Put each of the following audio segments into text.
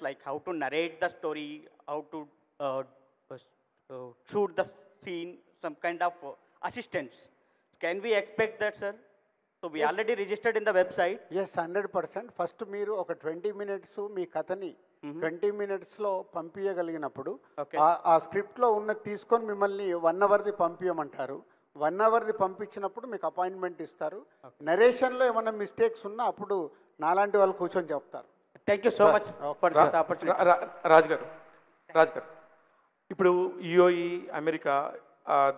like how to narrate the story, how to uh, shoot the scene, some kind of assistance. Can we expect that, sir? So we already registered in the website. Yes, 100%. First మీరు ఒక 20 minutes మీ కథని 20 minutesలో పంపించగలిగినప్పుడు ఆ స్క్రిప్ట్లో ఉన్న తీసుకొని మిమ్మల్ని 1 hourది పంపించమంటారు. 1 hourది పంపించినప్పుడు మీకు అపాయింట్మెంట్ ఇస్తారు. నరేషన్లో ఏమైనా మిస్టేక్స్ ఉన్నా అప్పుడు నాలాంటి వాళ్ళు కూర్చొని చెప్తారు. Thank you so much for this opportunity. Raj గారు ఇప్పుడు యుఏఈ, అమెరికా,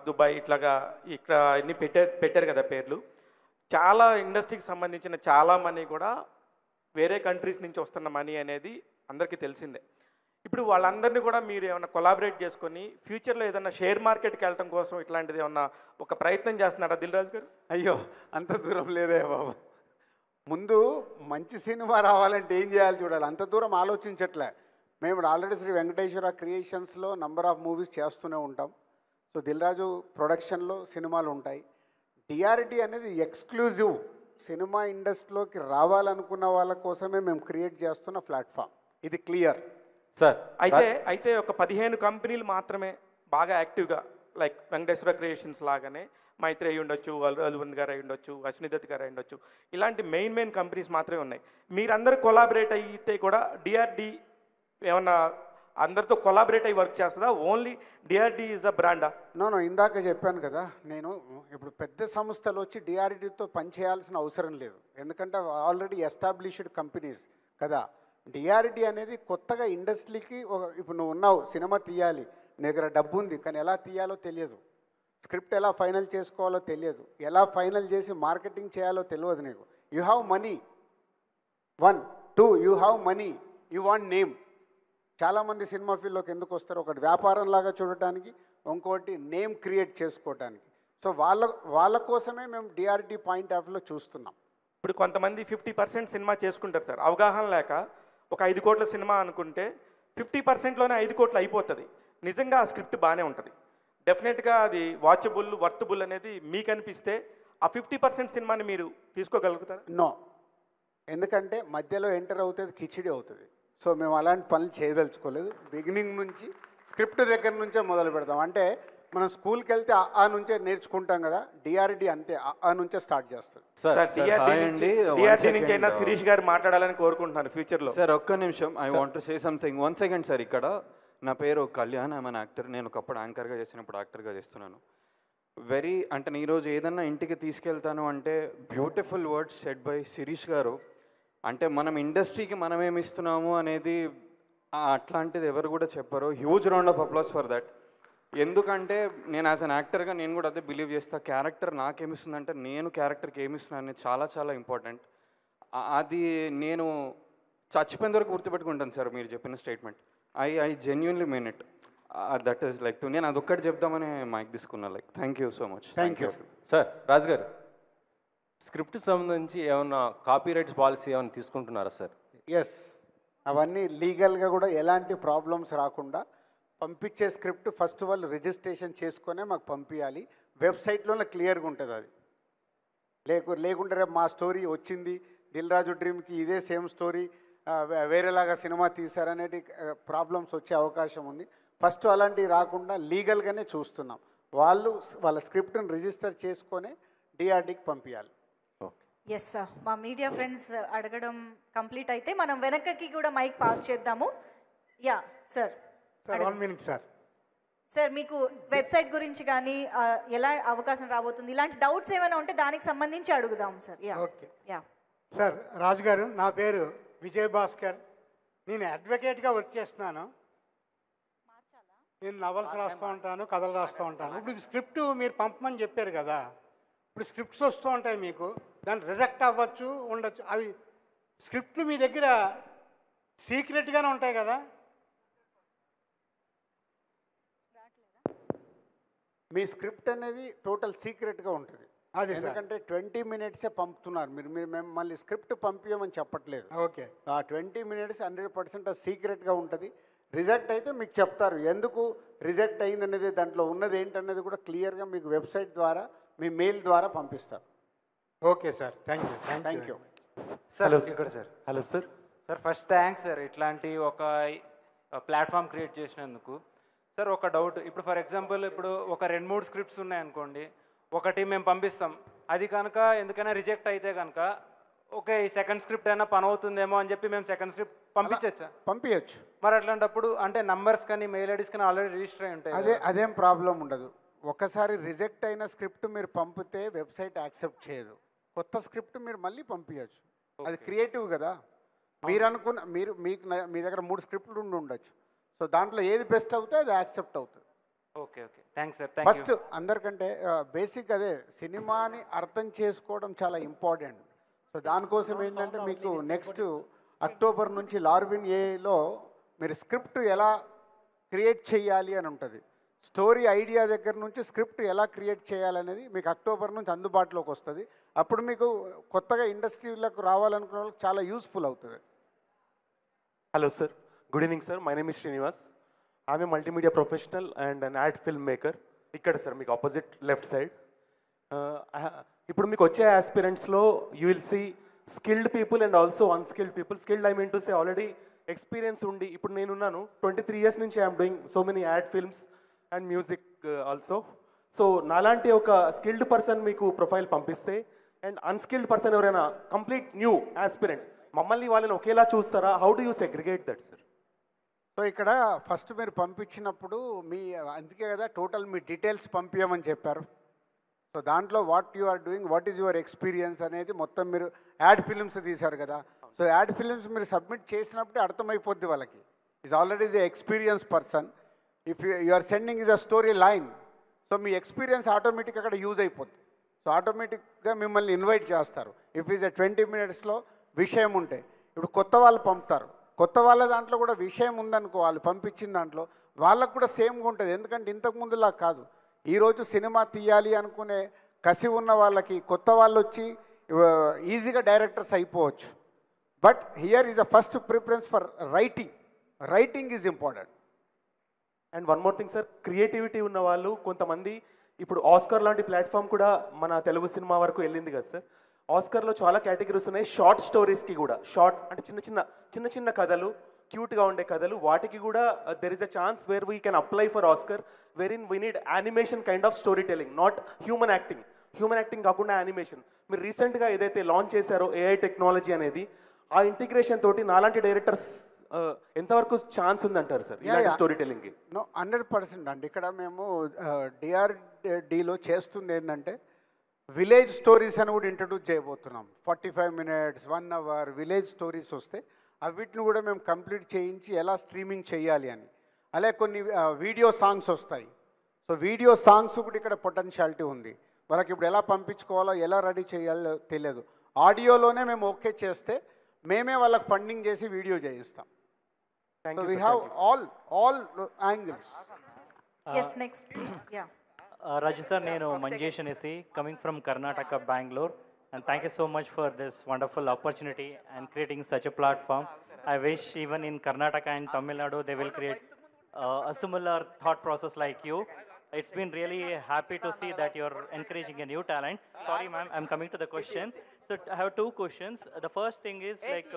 దుబాయ్ ఇట్లాగా ఇక్కడ అన్ని పెట్టారు కదా పేర్లు. చాలా ఇండస్ట్రీకి సంబంధించిన చాలా మనీ కూడా వేరే కంట్రీస్ నుంచి వస్తున్న మనీ అనేది అందరికీ తెలిసిందే. ఇప్పుడు వాళ్ళందరినీ కూడా మీరు ఏమైనా కొలాబరేట్ చేసుకొని ఫ్యూచర్లో ఏదైనా షేర్ మార్కెట్కి వెళ్ళటం కోసం ఇట్లాంటిది ఏమన్నా ఒక ప్రయత్నం చేస్తున్నారా దిల్ రాజు గారు? అయ్యో, అంత దూరం లేదే బాబు. ముందు మంచి సినిమా రావాలంటే ఏం చేయాలి చూడాలి. అంత దూరం ఆలోచించట్లే. మేము ఆల్రెడీ శ్రీ వెంకటేశ్వర క్రియేషన్స్లో నంబర్ ఆఫ్ మూవీస్ చేస్తూనే ఉంటాం. సో దిల్ రాజు ప్రొడక్షన్లో సినిమాలు ఉంటాయి. డిఆర్డి అనేది ఎక్స్క్లూజివ్ సినిమా ఇండస్ట్రీలోకి రావాలనుకున్న వాళ్ళ కోసమే మేము క్రియేట్ చేస్తున్న ప్లాట్ఫామ్. ఇది క్లియర్ సార్. అయితే ఒక 15 కంపెనీలు మాత్రమే బాగా యాక్టివ్గా, లైక్ వెంకటేశ్వర క్రియేషన్స్ లాగానే మైత్రి అయి ఉండొచ్చు, అల్వన్ గారు అయి ఉండొచ్చు, అశ్వినిదత్ గారు అయి ఉండొచ్చు, ఇలాంటి మెయిన్ కంపెనీస్ మాత్రమే ఉన్నాయి. మీరందరూ కొలాబరేట్ అయితే కూడా డిఆర్డి ఏమన్నా అందరితో కొలాబరేట్ అయ్యి వర్క్ చేస్తుందా? ఓన్లీ డిఆర్డి ఈజ్ అ బ్రాండా? నో, ఇందాక చెప్పాను కదా, నేను ఇప్పుడు పెద్ద సంస్థలు వచ్చి డిఆర్డితో పనిచేయాల్సిన అవసరం లేదు. ఎందుకంటే ఆల్రెడీ ఎస్టాబ్లిష్డ్ కంపెనీస్ కదా. డిఆర్డి అనేది కొత్తగా ఇండస్ట్రీకి ఇప్పుడు నువ్వు ఉన్నావు, సినిమా తీయాలి, నీ దగ్గర డబ్బు ఉంది, కానీ ఎలా తీయాలో తెలియదు, స్క్రిప్ట్ ఎలా ఫైనల్ చేసుకోవాలో తెలియదు, ఎలా ఫైనల్ చేసి మార్కెటింగ్ చేయాలో తెలియదు నీకు. You have money, 1 2 you have money, you want name. చాలామంది సినిమా ఫీల్డ్లోకి ఎందుకు వస్తారు? ఒకటి వ్యాపారంలాగా చూడటానికి, ఇంకోటి నేమ్ క్రియేట్ చేసుకోవటానికి. సో వాళ్ళ కోసమే మేము డిఆర్డి పాయింట్ ఆఫ్ వ్యూలో చూస్తున్నాం. ఇప్పుడు కొంతమంది 50% సినిమా చేసుకుంటారు సార్, అవగాహన లేక. ఒక 5 కోట్ల సినిమా అనుకుంటే 50%లోనే 5 కోట్లు అయిపోతుంది. నిజంగా ఆ స్క్రిప్ట్ బాగానే ఉంటుంది, డెఫినెట్గా అది వాచబుల్, వర్తబుల్ అనేది మీకు అనిపిస్తే ఆ 50% సినిమాని మీరు తీసుకోగలుగుతారా? నో, ఎందుకంటే మధ్యలో ఎంటర్ అవుతుంది, కిచిడి అవుతుంది. సో మేము అలాంటి పనులు చేయదలుచుకోలేదు. బిగినింగ్ నుంచి స్క్రిప్ట్ దగ్గర నుంచే మొదలు పెడతాం. అంటే మనం స్కూల్కి వెళ్తే ఆ నుంచే నేర్చుకుంటాం కదా, డిఆర్డి అంతే, ఆ నుంచే స్టార్ట్ చేస్తుంది. డిఆర్డి నుంచి అయినా శిరీష్ గారు మాట్లాడాలని కోరుకుంటున్నాను ఫ్యూచర్లో. సార్ ఒక్క నిమిషం, I want to say something. 1 second sir. ఇక్కడ నా పేరు కళ్యాణ్, ఐఎమ్ అన్ యాక్టర్. నేను ఒకప్పుడు యాంకర్గా చేసినప్పుడు యాక్టర్గా చేస్తున్నాను. అంటే నేను ఈరోజు ఏదన్నా ఇంటికి తీసుకెళ్తాను అంటే beautiful words said by Shirish గారు. అంటే మనం ఇండస్ట్రీకి మనం ఏమి ఇస్తున్నాము అనేది అట్లాంటిది ఎవరు కూడా చెప్పరు. Huge round of applause for that. ఎందుకంటే నేను యాజ్ అన్ యాక్టర్గా నేను కూడా అదే బిలీవ్ చేస్తా, క్యారెక్టర్ నాకేమిస్తుందంటే నేను క్యారెక్టర్కి ఏమిస్తున్నాను అనేది చాలా చాలా ఇంపార్టెంట్. అది నేను చచ్చిపోయిన వరకు గుర్తుపెట్టుకుంటాను సార్ మీరు చెప్పిన statement. I genuinely mean it. That is like to నేను అదొక్కటి చెప్దామని మైక్ తీసుకున్నా. Like thank you so much. Thank you sir. Raju garu, script సంబంధించి ఏమన్నా కాపీ రైట్స్ పాలసీ ఏమైనా తీసుకుంటున్నారా సార్? ఎస్, అవన్నీ లీగల్గా కూడా ఎలాంటి ప్రాబ్లమ్స్ రాకుండా పంపించే స్క్రిప్ట్ ఫస్ట్ వాళ్ళు రిజిస్ట్రేషన్ చేసుకునే మాకు పంపించాలి. వెబ్సైట్లోనే క్లియర్గా ఉంటుంది అది. లేకుంటే రేపు మా స్టోరీ వచ్చింది, దిల్ రాజు డ్రీమ్కి ఇదే సేమ్ స్టోరీ వేరేలాగా సినిమా తీశారనేది ప్రాబ్లమ్స్ వచ్చే అవకాశం ఉంది. ఫస్ట్ అలాంటివి రాకుండా లీగల్గానే చూస్తున్నాం. వాళ్ళ స్క్రిప్ట్ని రిజిస్టర్ చేసుకొని డిఆర్డికి పంపించాలి. ఎస్ సార్, మా మీడియా ఫ్రెండ్స్ అడగడం కంప్లీట్ అయితే మనం వెనకకి కూడా మైక్ పాస్ చేద్దాము. Yeah sir. 1 minute sir. Sir మీకు వెబ్సైట్ గురించి కానీ ఎలా అవకాశం రాబోతుంది, ఇలాంటి డౌట్స్ ఏమైనా ఉంటే దానికి సంబంధించి అడుగుదాం sir. Yeah okay. Yeah sir, Raju garu, నా పేరు విజయ్ భాస్కర్. నేను అడ్వకేట్గా వర్క్ చేస్తున్నాను. నేను నవల్స్ రాస్తూ ఉంటాను, కథలు రాస్తూ ఉంటాను. ఇప్పుడు స్క్రిప్ట్ మీరు పంపమని చెప్పారు కదా, ఇప్పుడు స్క్రిప్ట్స్ వస్తూ ఉంటాయి మీకు, దాన్ని రిజెక్ట్ అవ్వచ్చు, ఉండొచ్చు. అవి స్క్రిప్ట్లు మీ దగ్గర సీక్రెట్గానే ఉంటాయి కదా? మీ స్క్రిప్ట్ అనేది టోటల్ సీక్రెట్గా ఉంటుంది. అదే, ఎందుకంటే 20 minutes పంపుతున్నారు మీరు. మేము మళ్ళీ స్క్రిప్ట్ పంపించమని చెప్పట్లేదు. ఓకే. ఆ 20 minutes 100% సీక్రెట్గా ఉంటుంది. రిజెక్ట్ అయితే మీకు చెప్తారు, ఎందుకు రిజెక్ట్ అయింది అనేది, దాంట్లో ఉన్నది ఏంటనేది కూడా క్లియర్గా మీకు వెబ్సైట్ ద్వారా మీ మెయిల్ ద్వారా పంపిస్తారు. Okay sir, thank you. Thank you sir. ఇక్కడ sir. Hello sir. Sir first thanks sir ఇట్లాంటి ఒక ప్లాట్ఫామ్ క్రియేట్ చేసినందుకు. సార్ ఒక డౌట్, ఇప్పుడు ఫర్ ఎగ్జాంపుల్ ఇప్పుడు ఒక 2-3 స్క్రిప్ట్స్ ఉన్నాయనుకోండి, ఒకటి మేము పంపిస్తాం, అది కనుక ఎందుకైనా రిజెక్ట్ అయితే కనుక ఓకే ఈ సెకండ్ స్క్రిప్ట్ అయినా పని అవుతుందేమో అని చెప్పి మేము సెకండ్ స్క్రిప్ట్ పంపించచ్చా? పంపించచ్చు. మరి అట్లాంటప్పుడు అంటే నంబర్స్ కానీ మెయిల్ ఐడీస్ కానీ ఆల్రెడీ రిజిస్టర్ అయి ఉంటాయి. అదేం ప్రాబ్లం ఉండదు. ఒకసారి రిజెక్ట్ అయిన స్క్రిప్ట్ మీరు పంపితే వెబ్సైట్ యాక్సెప్ట్ చేయదు. కొత్త స్క్రిప్ట్ మీరు మళ్ళీ పంపించచ్చు. అది క్రియేటివ్ కదా. మీరు అనుకున్న మీ దగ్గర 3 స్క్రిప్ట్లు ఉండొచ్చు. సో దాంట్లో ఏది బెస్ట్ అవుతే అది యాక్సెప్ట్ అవుతుంది. Okay okay thanks sir. First అందరికంటే బేసిక్ అదే, సినిమాని అర్థం చేసుకోవడం చాలా ఇంపార్టెంట్. సో దానికోసం ఏంటంటే మీకు నెక్స్ట్ అక్టోబర్ నుంచి లార్విన్ ఏలో మీరు స్క్రిప్ట్ ఎలా క్రియేట్ చేయాలి అని ఉంటుంది. స్టోరీ ఐడియా దగ్గర నుంచి స్క్రిప్ట్ ఎలా క్రియేట్ చేయాలనేది మీకు అక్టోబర్ నుంచి అందుబాటులోకి వస్తుంది. అప్పుడు మీకు కొత్తగా ఇండస్ట్రీలకు రావాలనుకున్న వాళ్ళకి చాలా యూస్ఫుల్ అవుతుంది. Hello sir, good evening sir, my name is Srinivas. I'm a multimedia professional and an ad filmmaker. ఇక్కడ సార్ మీకు ఆపోజిట్ లెఫ్ట్ సైడ్. ఇప్పుడు మీకు వచ్చే ఆస్పిరెంట్స్లో you will see skilled people and also unskilled people. Skilled I mean to say already experience ఉండి, ఇప్పుడు నేనున్నాను 23 years నుంచి I'm doing so many ad films and music also. So నాలాంటి ఒక స్కిల్డ్ పర్సన్ మీకు ప్రొఫైల్ పంపిస్తే అండ్ అన్స్కిల్డ్ పర్సన్ ఎవరైనా complete new aspirant, మమ్మల్ని వాళ్ళని ఒకేలా చూస్తారా? How do you segregate that sir? So ఇక్కడ ఫస్ట్ మీరు పంపించినప్పుడు అందుకే కదా టోటల్ మీ డీటెయిల్స్ పంపించమని చెప్పారు. సో దాంట్లో what you are doing, what is your experience అనేది మొత్తం మీరు యాడ్ ఫిలిమ్స్ తీశారు కదా. సో యాడ్ ఫిలిమ్స్ మీరు సబ్మిట్ చేసినప్పుడే అర్థమైపోద్ది వాళ్ళకి. Is already is a experience person. If you are sending is a story line, so మీ ఎక్స్పీరియన్స్ ఆటోమేటిక్ అక్కడ యూజ్ అయిపోద్ది. సో ఆటోమేటిక్గా మిమ్మల్ని ఇన్వైట్ చేస్తారు. ఇఫ్ ఈజ్ 20 minutesలో విషయం ఉంటే, ఇప్పుడు కొత్త వాళ్ళు పంపుతారు, కొత్త వాళ్ళ దాంట్లో కూడా విషయం ఉందనుకో, వాళ్ళు పంపించిన దాంట్లో వాళ్ళకు కూడా సేమ్గా ఉంటుంది. ఎందుకంటే ఇంతకుముందులా కాదు. ఈరోజు సినిమా తీయాలి అనుకునే కసి ఉన్న వాళ్ళకి కొత్త వాళ్ళు వచ్చి ఈజీగా డైరెక్టర్స్ అయిపోవచ్చు. But here is the first preference for writing. Writing is important. And one more thing sir, creativity ఉన్న వాళ్ళు కొంతమంది, ఇప్పుడు ఆస్కర్ లాంటి ప్లాట్ఫామ్ కూడా మన తెలుగు సినిమా వరకు వెళ్ళింది కదా సార్. ఆస్కర్లో చాలా కేటగిరీస్ ఉన్నాయి. షార్ట్ స్టోరీస్కి కూడా, షార్ట్ అంటే చిన్న చిన్న కథలు, క్యూట్గా ఉండే కథలు, వాటికి కూడా there is a chance where we can apply for Oscar, wherein we need animation kind of story telling, not human acting. Human acting కాకుండా యానిమేషన్. మీరు రీసెంట్గా ఏదైతే లాంచ్ చేశారో ఏఐ టెక్నాలజీ అనేది, ఆ ఇంటిగ్రేషన్ తోటి నాలాంటి డైరెక్టర్స్ ఎంతవరకు ఛాన్స్ ఉందంటారు సార్ ఇలాంటి స్టోరీ టెలింగ్కి? 100% అండి. ఇక్కడ మేము డిఆర్డిలో చేస్తుంది ఏంటంటే విలేజ్ స్టోరీస్ అని కూడా ఇంట్రడ్యూస్ చేయబోతున్నాం. 45 minutes 1 hour విలేజ్ స్టోరీస్ వస్తే వీటిని కూడా మేము కంప్లీట్ చేయించి ఎలా స్ట్రీమింగ్ చేయాలి అని. అలాగే కొన్ని వీడియో సాంగ్స్ వస్తాయి. సో వీడియో సాంగ్స్ కూడా ఇక్కడ పొటెన్షియాలిటీ ఉంది. వాళ్ళకి ఇప్పుడు ఎలా పంపించుకోవాలో, ఎలా రెడీ చేయాలో తెలియదు. ఆడియోలోనే మేము ఓకే చేస్తే మేమే వాళ్ళకి ఫండింగ్ చేసి వీడియో చేయిస్తాం. So we have all angles. Yes, next please. Yeah. Raju sir, nenu Manjesh Anesi, coming from Karnataka, Bangalore, and thank you so much for this wonderful opportunity and creating such a platform. I wish even in Karnataka and Tamil Nadu they will create a similar thought process like you. It's been really happy to see that you're encouraging a new talent. Sorry ma'am, I'm coming to the question. So I have 2 questions. The first thing is like